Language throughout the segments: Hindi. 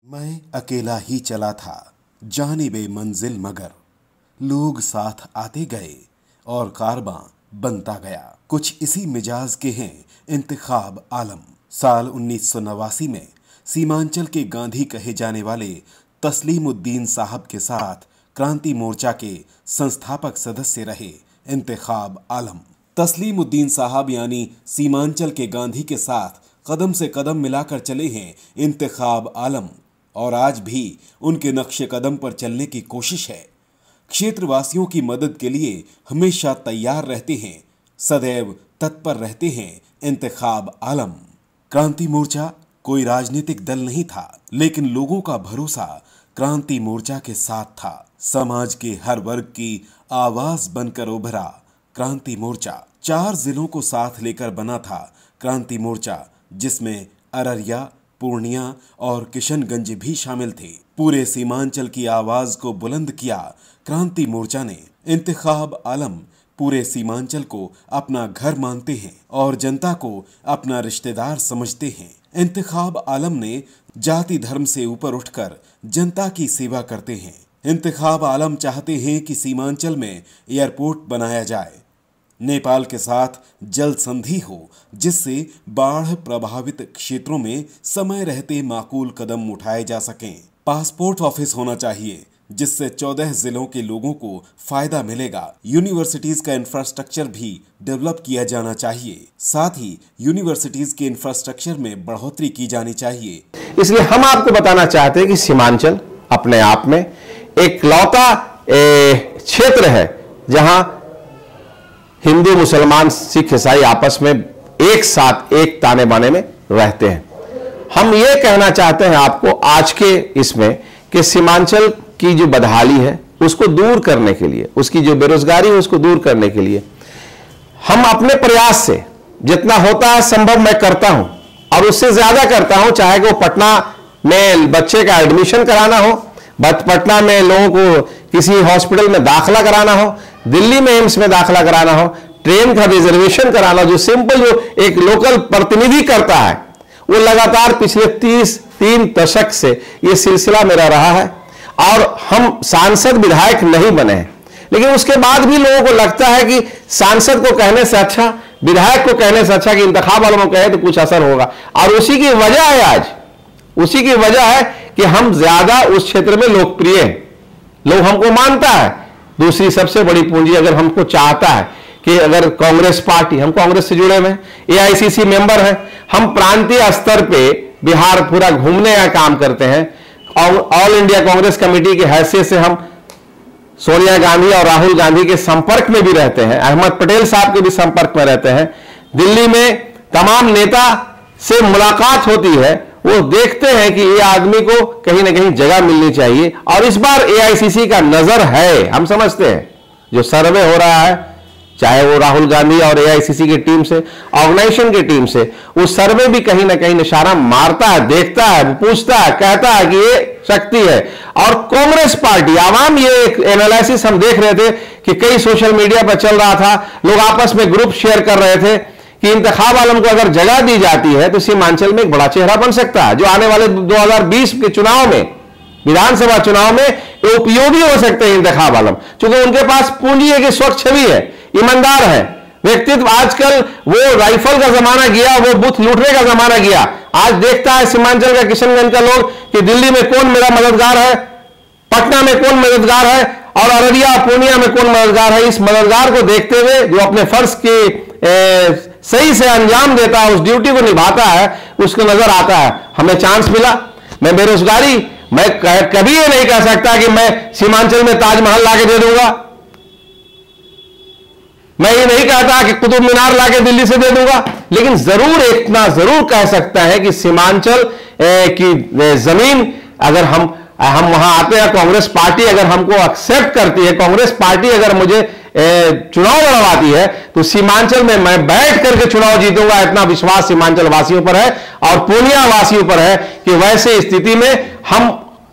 मैं अकेला ही चला था जानिबे मंजिल मगर लोग साथ आते गए और कारवां बनता गया। कुछ इसी मिजाज के हैं इंतखाब आलम। साल 1989 में सीमांचल के गांधी कहे जाने वाले तस्लीमुद्दीन साहब के साथ क्रांति मोर्चा के संस्थापक सदस्य रहे इंतखाब आलम। तस्लीमुद्दीन साहब यानी सीमांचल के गांधी के साथ कदम से कदम मिलाकर चले हैं इंतखाब आलम और आज भी उनके नक्शे कदम पर चलने की कोशिश है। क्षेत्रवासियों की मदद के लिए हमेशा तैयार रहते हैं, सदैव तत्पर रहते हैं इंतखाब आलम। क्रांति मोर्चा कोई राजनीतिक दल नहीं था, लेकिन लोगों का भरोसा क्रांति मोर्चा के साथ था। समाज के हर वर्ग की आवाज बनकर उभरा क्रांति मोर्चा। 4 जिलों को साथ लेकर बना था क्रांति मोर्चा, जिसमें अररिया, पूर्णिया और किशनगंज भी शामिल थे। पूरे सीमांचल की आवाज को बुलंद किया क्रांति मोर्चा ने। इंतखाब आलम पूरे सीमांचल को अपना घर मानते हैं और जनता को अपना रिश्तेदार समझते हैं। इंतखाब आलम ने जाति धर्म से ऊपर उठकर जनता की सेवा करते हैं। इंतखाब आलम चाहते हैं कि सीमांचल में एयरपोर्ट बनाया जाए, नेपाल के साथ जल संधि हो, जिससे बाढ़ प्रभावित क्षेत्रों में समय रहते माकूल कदम उठाए जा सकें। पासपोर्ट ऑफिस होना चाहिए, जिससे 14 जिलों के लोगों को फायदा मिलेगा। यूनिवर्सिटीज का इंफ्रास्ट्रक्चर भी डेवलप किया जाना चाहिए। साथ ही यूनिवर्सिटीज के इंफ्रास्ट्रक्चर में बढ़ोतरी की जानी चाहिए। इसलिए हम आपको बताना चाहते हैं कि सीमांचल अपने आप में एक लौता क्षेत्र है जहां हिंदू, मुसलमान, सिख, ईसाई आपस में एक साथ एक ताने बाने में रहते हैं। हम ये कहना चाहते हैं आपको आज के इसमें कि सीमांचल की जो बदहाली है उसको दूर करने के लिए, उसकी जो बेरोजगारी है उसको दूर करने के लिए हम अपने प्रयास से जितना होता है संभव मैं करता हूं और उससे ज्यादा करता हूं। चाहे वो पटना में बच्चे का एडमिशन कराना हो, पटना में लोगों को किसी हॉस्पिटल में दाखिला कराना हो, दिल्ली में एम्स में दाखिला कराना हो, ट्रेन का रिजर्वेशन कराना हो, जो सिंपल जो एक लोकल प्रतिनिधि करता है वो लगातार पिछले 3 दशक से ये सिलसिला मेरा रहा है। और हम सांसद विधायक नहीं बने हैं, लेकिन उसके बाद भी लोगों को लगता है कि सांसद को कहने से अच्छा, विधायक को कहने से अच्छा कि इंतखाब वालों को कहे तो कुछ असर होगा। और उसी की वजह है आज, उसी की वजह है कि हम ज्यादा उस क्षेत्र में लोकप्रिय हैं, लोग हमको मानता है। दूसरी सबसे बड़ी पूंजी अगर हमको चाहता है कि अगर कांग्रेस पार्टी, हम कांग्रेस से जुड़े हुए हैं, एआईसीसी मेंबर हैं, हम प्रांतीय स्तर पे बिहार पूरा घूमने का काम करते हैं और ऑल इंडिया कांग्रेस कमेटी की हैसियत से हम सोनिया गांधी और राहुल गांधी के संपर्क में भी रहते हैं, अहमद पटेल साहब के भी संपर्क में रहते हैं। दिल्ली में तमाम नेता से मुलाकात होती है, वो देखते हैं कि ये आदमी को कहीं ना कहीं जगह मिलनी चाहिए। और इस बार एआईसीसी का नजर है, हम समझते हैं जो सर्वे हो रहा है, चाहे वो राहुल गांधी और एआईसीसी की टीम से, ऑर्गेनाइजेशन की टीम से, वो सर्वे भी कहीं ना कहीं निशाना मारता है, देखता है, पूछता है, कहता है कि ये शक्ति है। और कांग्रेस पार्टी आवाम, ये एक एनालिसिस हम देख रहे थे कि कई सोशल मीडिया पर चल रहा था, लोग आपस में ग्रुप शेयर कर रहे थे कि इंतखाब आलम को अगर जगह दी जाती है तो सीमांचल में एक बड़ा चेहरा बन सकता है, जो आने वाले 2020 के चुनाव में, विधानसभा चुनाव में ये उपयोगी हो सकते हैं इंतखाब आलम, क्योंकि उनके पास पूंजी है कि स्वच्छ छवि है, ईमानदार है व्यक्तित्व। आजकल वो राइफल का जमाना गया, वो बुथ लूटने का जमाना गया। आज देखता है सीमांचल का, किशनगंज का लोग कि दिल्ली में कौन मेरा मददगार है, पटना में कौन मददगार है और अररिया, पूर्णिया में कौन मददगार है। इस मददगार को देखते हुए जो अपने फर्ज के सही से अंजाम देता है, उस ड्यूटी को निभाता है, उसको नजर आता है हमें चांस मिला। मैं बेरोजगारी, मैं कभी ये नहीं कह सकता कि मैं सीमांचल में ताजमहल लाके दे दूंगा, मैं ये नहीं कहता कि कुतुब मीनार लाके दिल्ली से दे दूंगा, लेकिन जरूर इतना जरूर कह सकता है कि सीमांचल की जमीन अगर हम वहां आते हैं, कांग्रेस पार्टी अगर हमको एक्सेप्ट करती है, कांग्रेस पार्टी अगर मुझे चुनाव लड़वाती है तो सीमांचल में मैं बैठ करके चुनाव जीतूंगा। इतना विश्वास सीमांचल वासियों पर है और पूर्णिया वासियों पर है कि वैसे स्थिति में हम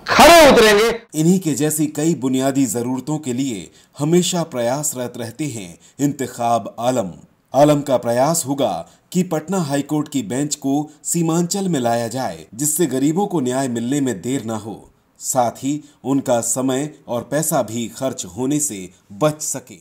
खड़े उतरेंगे। इन्हीं के जैसी कई बुनियादी जरूरतों के लिए हमेशा प्रयासरत रहते हैं इंतखाब आलम। आलम का प्रयास होगा कि पटना हाईकोर्ट की बेंच को सीमांचल में लाया जाए, जिससे गरीबों को न्याय मिलने में देर न हो, साथ ही उनका समय और पैसा भी खर्च होने से बच सके।